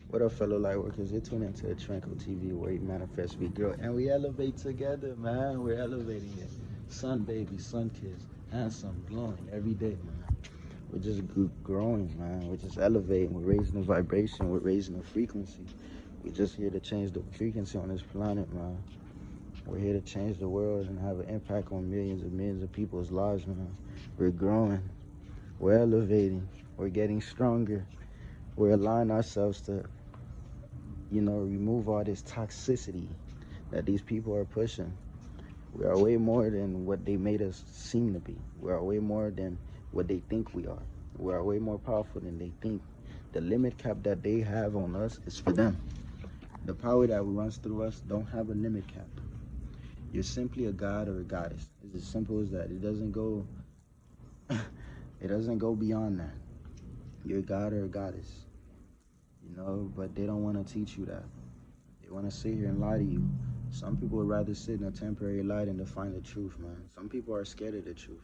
What up, fellow light workers? You're tuning into Tranquil TV where we manifest, we grow, and we elevate together, man. We're elevating it. Sun baby, sun kids, handsome, glowing every day, man. We're just growing, man. We're just elevating. We're raising the vibration. We're raising the frequency. We're just here to change the frequency on this planet, man. We're here to change the world and have an impact on millions of people's lives, man. We're growing. We're elevating. We're getting stronger. We're aligning ourselves to remove all this toxicity that these people are pushing. We are way more than what they made us seem to be. We are way more than what they think we are. We are way more powerful than they think. The limit cap that they have on us is for them. The power that runs through us don't have a limit cap. You're simply a god or a goddess. It's as simple as that. It doesn't go beyond that. You're a god or a goddess, but they don't want to teach you that. They want to sit here and lie to you. Some people would rather sit in a temporary lie than to find the truth, man. Some people are scared of the truth.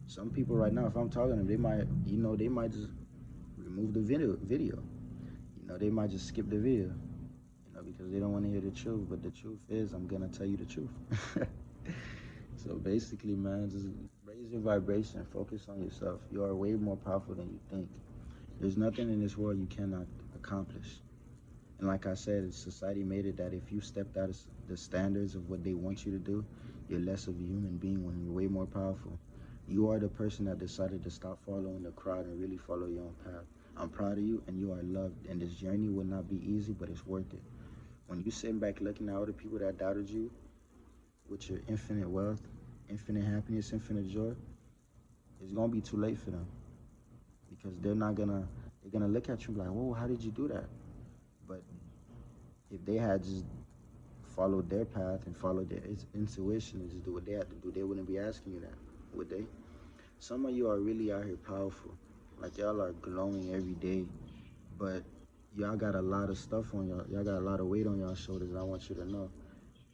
Some people right now, if I'm talking to them, they might just remove the video. They might just skip the video, because they don't want to hear the truth. But the truth is, I'm gonna tell you the truth. So basically, man, just raise your vibration, focus on yourself. You are way more powerful than you think. There's nothing in this world you cannot accomplish. And like I said, society made it that if you stepped out of the standards of what they want you to do, you're less of a human being when you're way more powerful. You are the person that decided to stop following the crowd and really follow your own path. I'm proud of you and you are loved. And this journey will not be easy, but it's worth it. When you sit back looking at all the people that doubted you with your infinite wealth, infinite happiness, infinite joy, it's going to be too late for them. Because they're going to look at you like, whoa, how did you do that? But if they had just followed their path and followed their intuition and just do what they had to do, they wouldn't be asking you that, would they? Some of you are really out here powerful. Like y'all are glowing every day, but y'all got a lot of stuff on y'all got a lot of weight on y'all shoulders, and I want you to know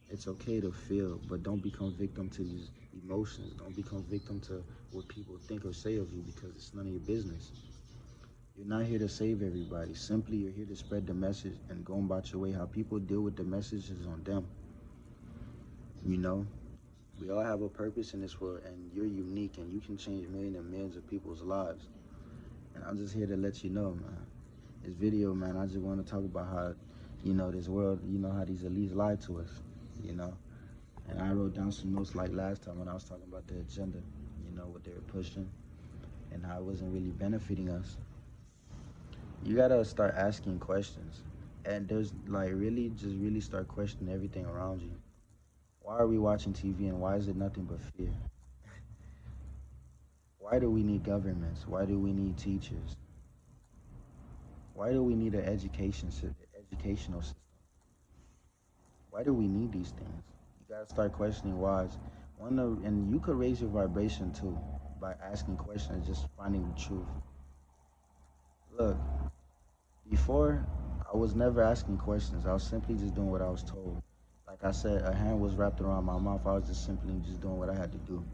it's okay to feel, but don't become victim to these emotions. Don't become victim to what people think or say of you, because it's none of your business. You're not here to save everybody. Simply, you're here to spread the message and go about your way. How people deal with the message is on them. You know, we all have a purpose in this world, and you're unique, and you can change millions and millions of people's lives. And I'm just here to let you know, man. This video, man, I just want to talk about how, this world, how these elites lie to us, you know. And I wrote down some notes like last time when I was talking about the agenda, what they were pushing and how it wasn't really benefiting us. You gotta start asking questions. And there's like really start questioning everything around you. Why are we watching TV and why is it nothing but fear? Why do we need governments? Why do we need teachers? Why do we need an educational system? Why do we need these things? You gotta start questioning whys. And you could raise your vibration too by asking questions, just finding the truth. Look, before I was never asking questions. I was simply just doing what I was told. Like I said, a hand was wrapped around my mouth. I was just simply just doing what I had to do.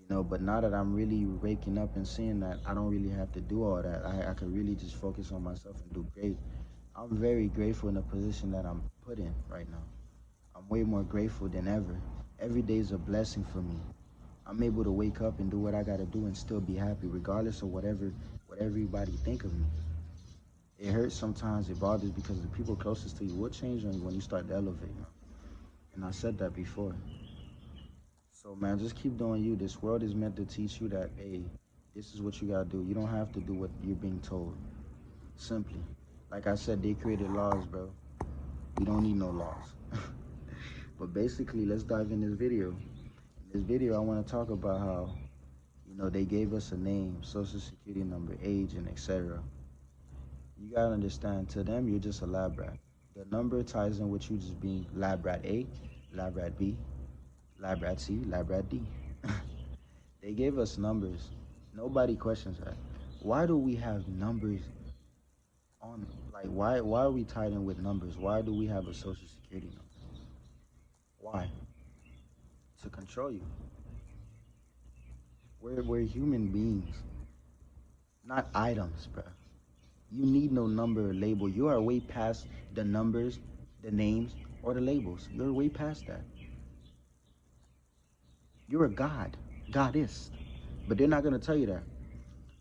But now that I'm really waking up and seeing that I don't really have to do all that, I could really just focus on myself and do great. I'm very grateful in the position that I'm put in right now. I'm way more grateful than ever. Every day is a blessing for me. I'm able to wake up and do what I gotta do and still be happy, regardless of what everybody think of me. It hurts sometimes, it bothers because the people closest to you will change on you when you start to elevate. And I said that before. So man, just keep doing you. This world is meant to teach you that, hey, this is what you gotta do. You don't have to do what you're being told. Simply. Like I said, they created laws, bro. We don't need no laws. But basically, let's dive in this video. In this video, I want to talk about how, they gave us a name, social security number, age, and etc. You gotta understand, to them, you're just a lab rat. The number ties in with you just being lab rat A, lab rat B, lab rat C, lab rat D. They gave us numbers. Nobody questions that. Why do we have numbers on, like, why are we tied in with numbers? Why do we have a social security number? Why? To control you. We're human beings, not items, bro. You need no number or label. You are way past the numbers, the names, or the labels. You're way past that. You're a god, goddess. But they're not gonna tell you that.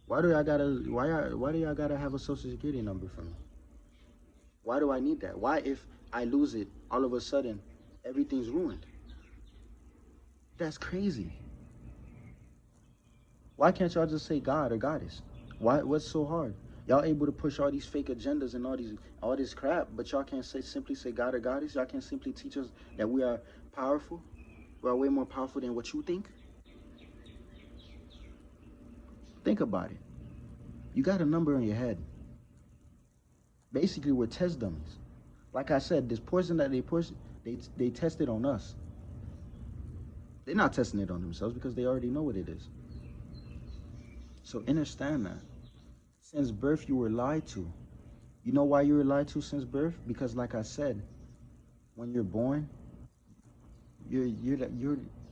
Why do y'all gotta have a social security number for me? Why do I need that? Why if I lose it, all of a sudden everything's ruined? That's crazy. Why can't y'all just say God or goddess? What's so hard? Y'all able to push all these fake agendas and all this crap, but y'all can't simply say God or goddess? Y'all can't simply teach us that we are powerful? We are way more powerful than what you think? Think about it. You got a number in your head. Basically, we're test dummies. Like I said, this poison that they push, they test it on us. They're not testing it on themselves because they already know what it is. So understand that. Since birth, you were lied to. You know why you were lied to since birth? Because like I said, when you're born, you're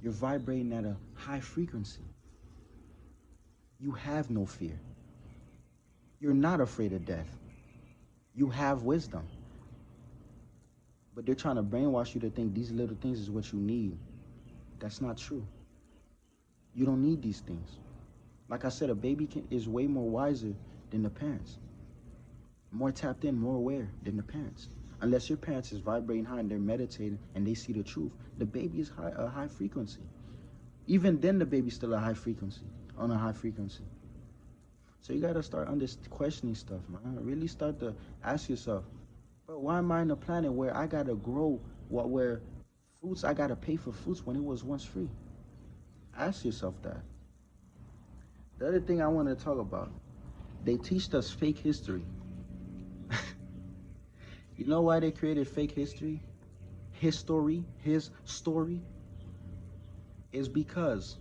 vibrating at a high frequency. You have no fear. You're not afraid of death. You have wisdom. But they're trying to brainwash you to think these little things is what you need. That's not true. You don't need these things. Like I said, a baby is way more wiser than the parents. More tapped in, more aware than the parents. Unless your parents is vibrating high and they're meditating and they see the truth, the baby is a high frequency. Even then, the baby's still a high frequency, on a high frequency. So you gotta start questioning stuff, man. Really start to ask yourself, bro, why am I on a planet where I gotta grow, where fruits, I gotta pay for fruits when it was once free? Ask yourself that. The other thing I want to talk about, they teach us fake history. You know why they created fake history? His story is because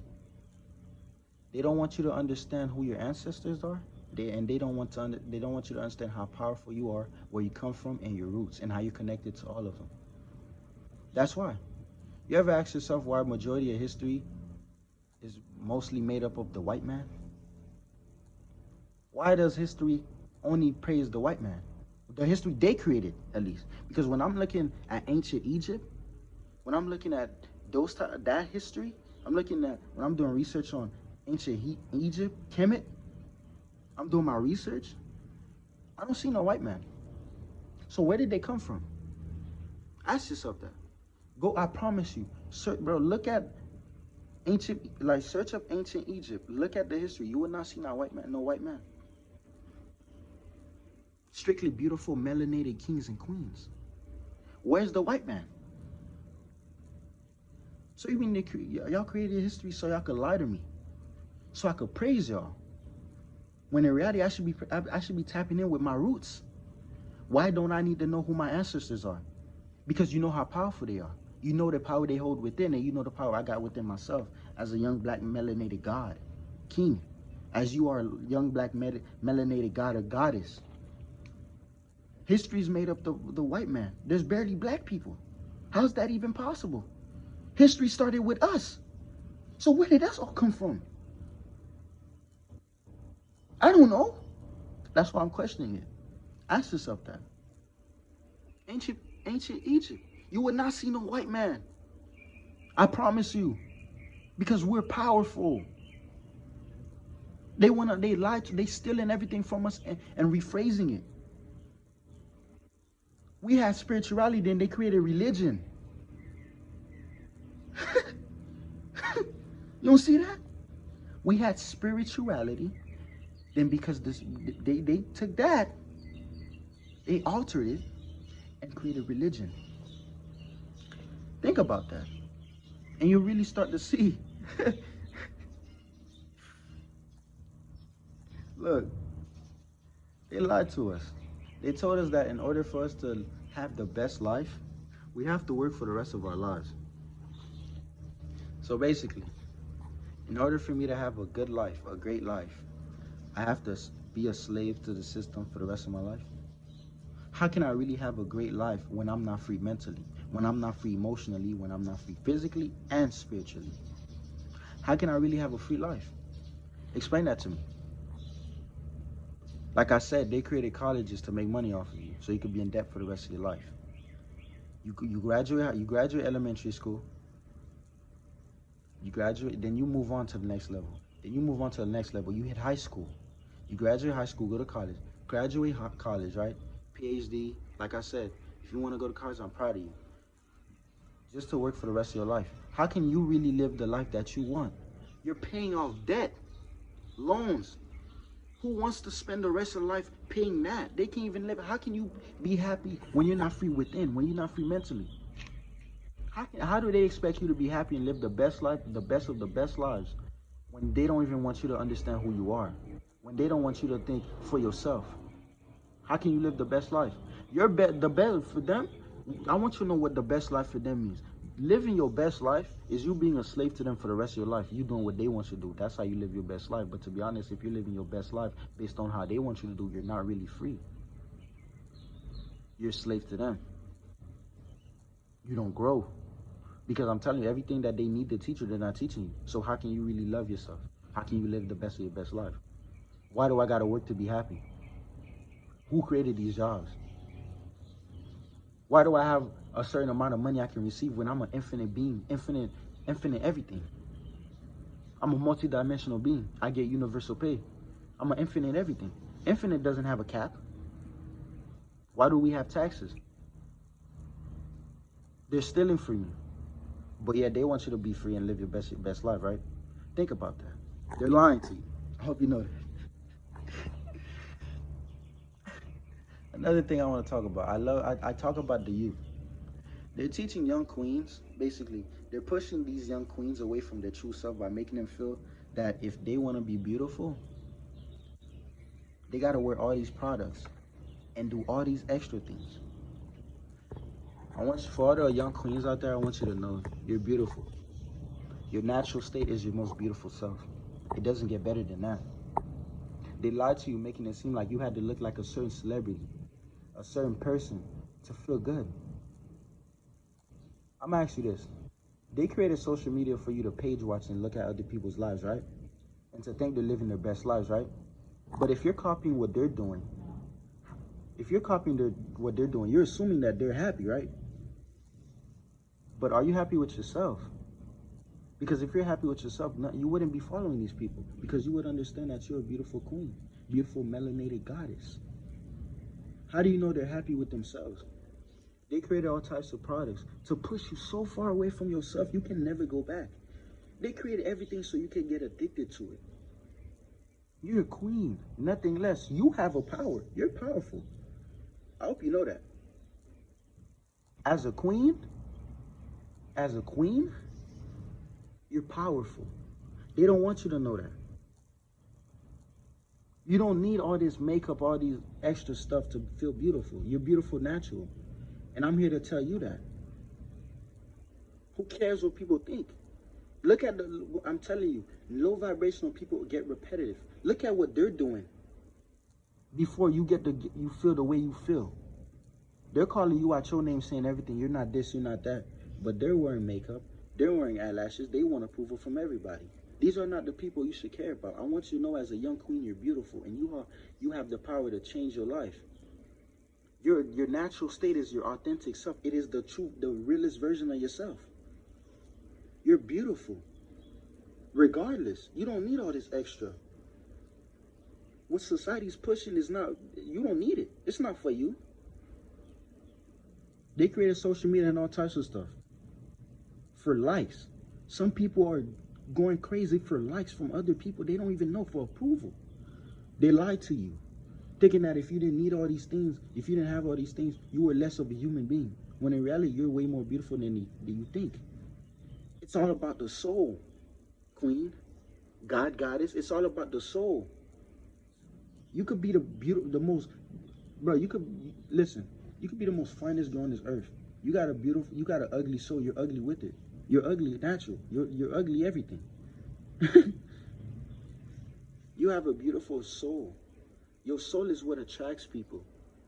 they don't want you to understand who your ancestors are. They don't want you to understand how powerful you are, where you come from, and your roots, and how you're connected to all of them. That's why. You ever ask yourself why majority of history is mostly made up of the white man? Why does history only praise the white man? The history they created, at least. Because when I'm looking at ancient Egypt, when I'm looking at that history, when I'm doing research on ancient Egypt, Kemet, I'm doing my research, I don't see no white man. So where did they come from? Ask yourself that. I promise you, bro, look at search up ancient Egypt. Look at the history. You will not see no white man. Strictly beautiful, melanated kings and queens. Where's the white man? So you mean y'all created history so y'all could lie to me, so I could praise y'all? When in reality, I should be tapping in with my roots. Why don't I need to know who my ancestors are? Because you know how powerful they are. You know the power they hold within, and you know the power I got within myself as a young black melanated god, king, as you are a young black melanated god or goddess. History's made up the white man. There's barely black people. How's that even possible? History started with us. So where did that all come from? I don't know. That's why I'm questioning it. Ask yourself that. Ancient Egypt, you would not see no white man. I promise you. Because we're powerful. They lie, they stealing everything from us and rephrasing it. We had spirituality, then they created religion. You don't see that? We had spirituality, then because they took that, they altered it and created religion. Think about that. And you really start to see. Look, they lied to us. They told us that in order for us to have the best life, we have to work for the rest of our lives. So basically, in order for me to have a good life, a great life, I have to be a slave to the system for the rest of my life. How can I really have a great life when I'm not free mentally, when I'm not free emotionally, when I'm not free physically and spiritually? How can I really have a free life? Explain that to me. Like I said, they created colleges to make money off of you, so you could be in debt for the rest of your life. You graduate elementary school, you graduate, then you move on to the next level. Then you move on to the next level. You hit high school. You graduate high school, go to college. Graduate college, right? PhD. Like I said, if you want to go to college, I'm proud of you. Just to work for the rest of your life. How can you really live the life that you want? You're paying off debt, loans. Who wants to spend the rest of their life paying that? They can't even live. How can you be happy when you're not free within, when you're not free mentally? How do they expect you to be happy and live the best life, the best of the best lives, when they don't even want you to understand who you are? When they don't want you to think for yourself? How can you live the best life? The best for them. I want you to know what the best life for them means. Living your best life is you being a slave to them for the rest of your life. You doing what they want you to do. That's how you live your best life. But to be honest, if you're living your best life based on how they want you to do, you're not really free. You're a slave to them. You don't grow. Because I'm telling you, everything that they need to teach you, they're not teaching you. So how can you really love yourself? How can you live the best of your best life? Why do I gotta work to be happy? Who created these jobs? Why do I have a certain amount of money I can receive when I'm an infinite being, infinite everything? I'm a multi-dimensional being. I get universal pay. I'm an infinite everything. Infinite doesn't have a cap. Why do we have taxes? They're stealing from you. But yeah, they want you to be free and live your best life, right? Think about that. They're lying to you. I hope you know that. Another thing I want to talk about. I talk about the youth. They're teaching young queens, basically, they're pushing these young queens away from their true self by making them feel that if they want to be beautiful, they got to wear all these products and do all these extra things. For all the young queens out there, I want you to know you're beautiful. Your natural state is your most beautiful self. It doesn't get better than that. They lied to you, making it seem like you had to look like a certain celebrity, a certain person to feel good. I'm gonna ask you this. They created social media for you to page watch and look at other people's lives, right? And to think they're living their best lives, right? But if you're copying what they're doing, what they're doing, you're assuming that they're happy, right? But are you happy with yourself? Because if you're happy with yourself, you wouldn't be following these people, because you would understand that you're a beautiful queen, beautiful melanated goddess. How do you know they're happy with themselves? They created all types of products to push you so far away from yourself, you can never go back. They created everything so you can get addicted to it. You're a queen, nothing less. You have a power. You're powerful. I hope you know that. As a queen, you're powerful. They don't want you to know that. You don't need all this makeup, all these extra stuff to feel beautiful. You're beautiful natural. And I'm here to tell you that. Who cares what people think? I'm telling you, low vibrational people get repetitive. Look at what they're doing before you feel the way you feel. They're calling you out your name, saying everything. You're not this, you're not that. But they're wearing makeup. They're wearing eyelashes. They want approval from everybody. These are not the people you should care about. I want you to know, as a young queen, you're beautiful, and you have the power to change your life. Your natural state is your authentic self. It is the true, the realest version of yourself. You're beautiful. Regardless, you don't need all this extra. What society's pushing is not, you don't need it. It's not for you. They created social media and all types of stuff for likes. Some people are going crazy for likes from other people they don't even know, for approval. They lied to you, thinking that if you didn't need all these things, if you didn't have all these things, you were less of a human being. When in reality, you're way more beautiful than you think. It's all about the soul, queen, goddess. It's all about the soul. You could be the most, bro. You could be the most finest girl on this earth. You got an ugly soul. You're ugly with it. You're ugly natural. You're ugly everything. You have a beautiful soul. Your soul is what attracts people.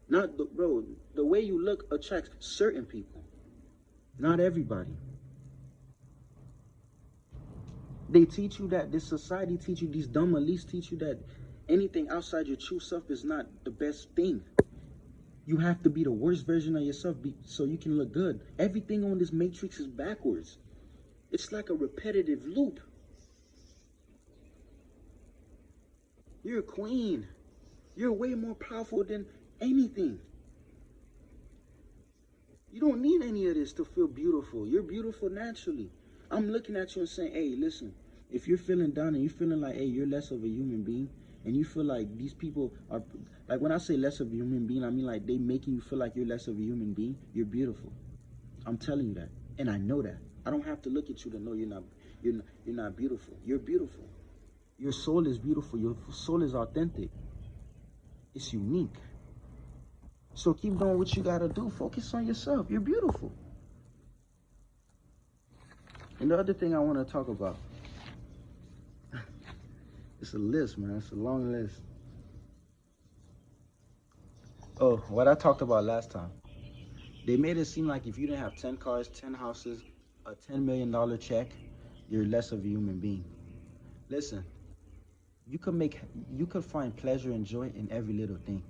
The way you look attracts certain people, not everybody. They teach you that, this society teach you, these dumb elites teach you that Anything outside your true self is not the best thing. You have to be the worst version of yourself so you can look good. Everything on this matrix is backwards. It's like a repetitive loop. You're a queen. You're way more powerful than anything. You don't need any of this to feel beautiful. You're beautiful naturally. I'm looking at you and saying, hey, listen, if you're feeling down and you're feeling like, hey, you're less of a human being, and you feel like these people are, like when I say less of a human being, I mean like they making you feel like you're less of a human being, you're beautiful. I'm telling you that. And I know that. I don't have to look at you to know you're not beautiful. You're beautiful. Your soul is beautiful. Your soul is authentic. It's unique. So keep doing what you gotta do. Focus on yourself. You're beautiful. And the other thing I want to talk about, it's a list, man. It's a long list. Oh, what I talked about last time. They made it seem like if you didn't have 10 cars, 10 houses, a $10 million check, you're less of a human being. Listen, you could find pleasure and joy in every little thing.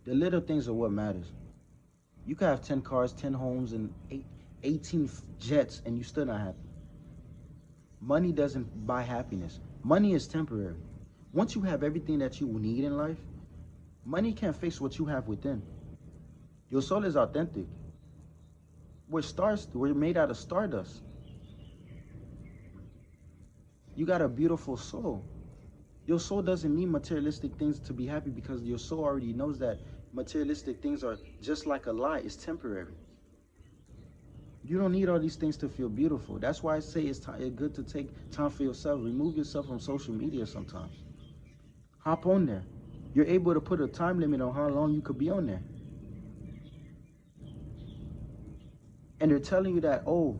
The little things are what matters. You could have 10 cars, 10 homes, and 18 jets, and you still not happy. Money doesn't buy happiness. Money is temporary. Once you have everything that you need in life, money can't fix what you have within. Your soul is authentic. We're made out of stardust. You got a beautiful soul. Your soul doesn't need materialistic things to be happy because your soul already knows that materialistic things are just like a lie. It's temporary. You don't need all these things to feel beautiful. That's why I say it's good to take time for yourself. Remove yourself from social media sometimes. Hop on there. You're able to put a time limit on how long you could be on there. And they're telling you that, oh,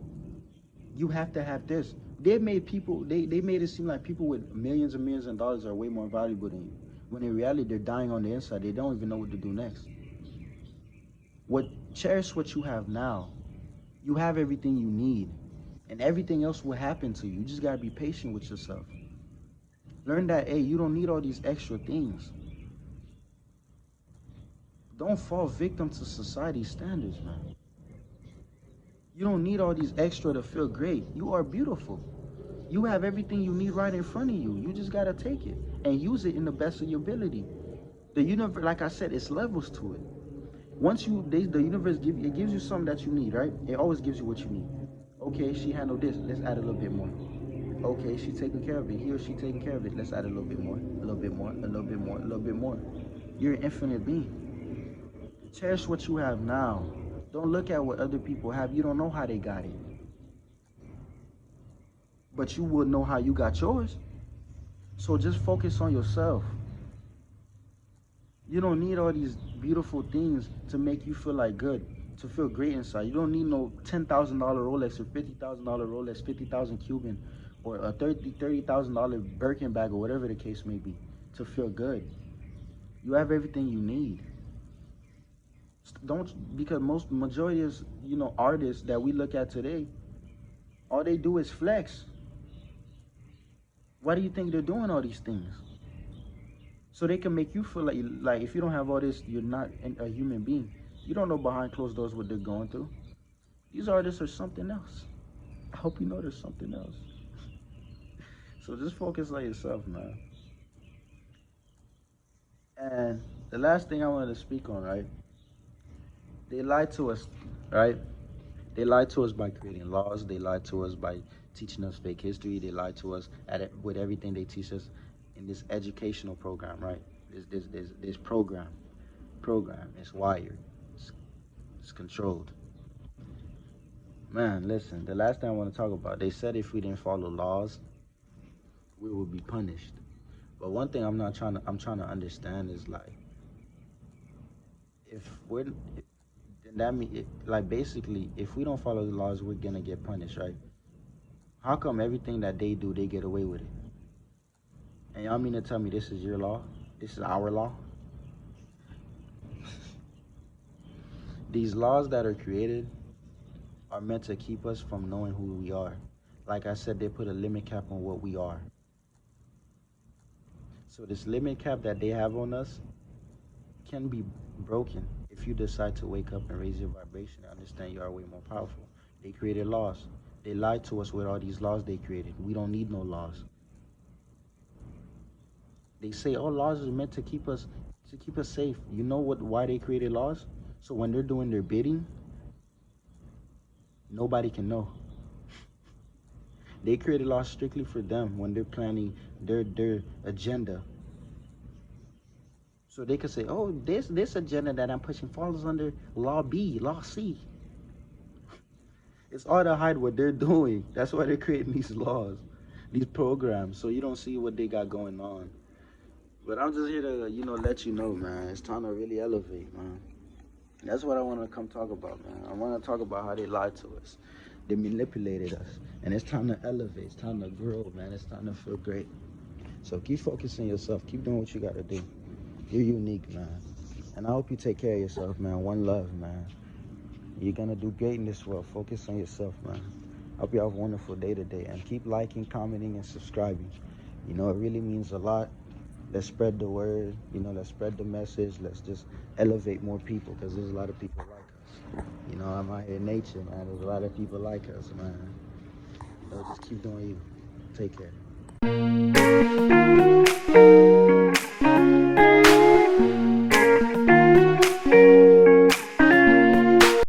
you have to have this. They made it seem like people with millions and millions of dollars are way more valuable than you. When in reality, they're dying on the inside. They don't even know what to do next. Cherish what you have now. You have everything you need. And everything else will happen to you. You just gotta be patient with yourself. Learn that, hey, you don't need all these extra things. Don't fall victim to society's standards, man. You don't need all these extra to feel great. You are beautiful. You have everything you need right in front of you. You just gotta take it and use it in the best of your ability. The universe, like I said, it's levels to it. Once the universe gives you something that you need, right? It always gives you what you need. Okay, she handled this. Let's add a little bit more. Okay, she's taking care of it. He or she taking care of it. Let's add a little bit more, a little bit more, a little bit more, a little bit more. You're an infinite being. Cherish what you have now. Don't look at what other people have. You don't know how they got it. But you will know how you got yours. So just focus on yourself. You don't need all these beautiful things to make you feel like good, to feel great inside. You don't need no $10,000 Rolex or $50,000 Rolex, 50,000 Cuban, or a $30,000 Birkin bag or whatever the case may be to feel good. You have everything you need. Because majority of artists that we look at today, all they do is flex. Why do you think they're doing all these things? So they can make you feel like if you don't have all this, you're not a human being. You don't know behind closed doors what they're going through. These artists are something else. I hope you know there's something else. So just focus on yourself, man. And the last thing I wanted to speak on, right? They lied to us, right? They lied to us by creating laws. They lied to us by teaching us fake history. They lied to us with everything they teach us in this educational program, right? This program. It's wired. It's controlled. Man, listen. The last thing I want to talk about, they said if we didn't follow laws, we would be punished. But one thing I'm trying to understand is like, if we're then that mean like basically if we don't follow the laws, we're gonna get punished, right? How come everything that they do, they get away with it? And y'all mean to tell me this is your law? This is our law? These laws that are created are meant to keep us from knowing who we are. Like I said, they put a limit cap on what we are. So this limit cap that they have on us can be broken if you decide to wake up and raise your vibration and understand you are way more powerful. They created laws. They lied to us with all these laws they created. We don't need no laws. They say all laws are meant to keep us safe. You know what why they created laws? So when they're doing their bidding, nobody can know. They created laws strictly for them when they're planning their agenda. So they could say, oh, this agenda that I'm pushing falls under law B, law C. It's all to hide what they're doing. That's why they're creating these laws, these programs, so you don't see what they got going on. But I'm just here to, let you know, man. It's time to really elevate, man. That's what I want to come talk about, man. I want to talk about how they lied to us. They manipulated us. And it's time to elevate. It's time to grow, man. It's time to feel great. So keep focusing yourself. Keep doing what you got to do. You're unique, man. And I hope you take care of yourself, man. One love, man. You're going to do great in this world. Focus on yourself, man. Hope you have a wonderful day today. And keep liking, commenting, and subscribing. It really means a lot. Let's spread the word. Let's spread the message. Let's just elevate more people because there's a lot of people like us. I'm out here in nature, man. There's a lot of people like us, man. Just keep doing you. Take care.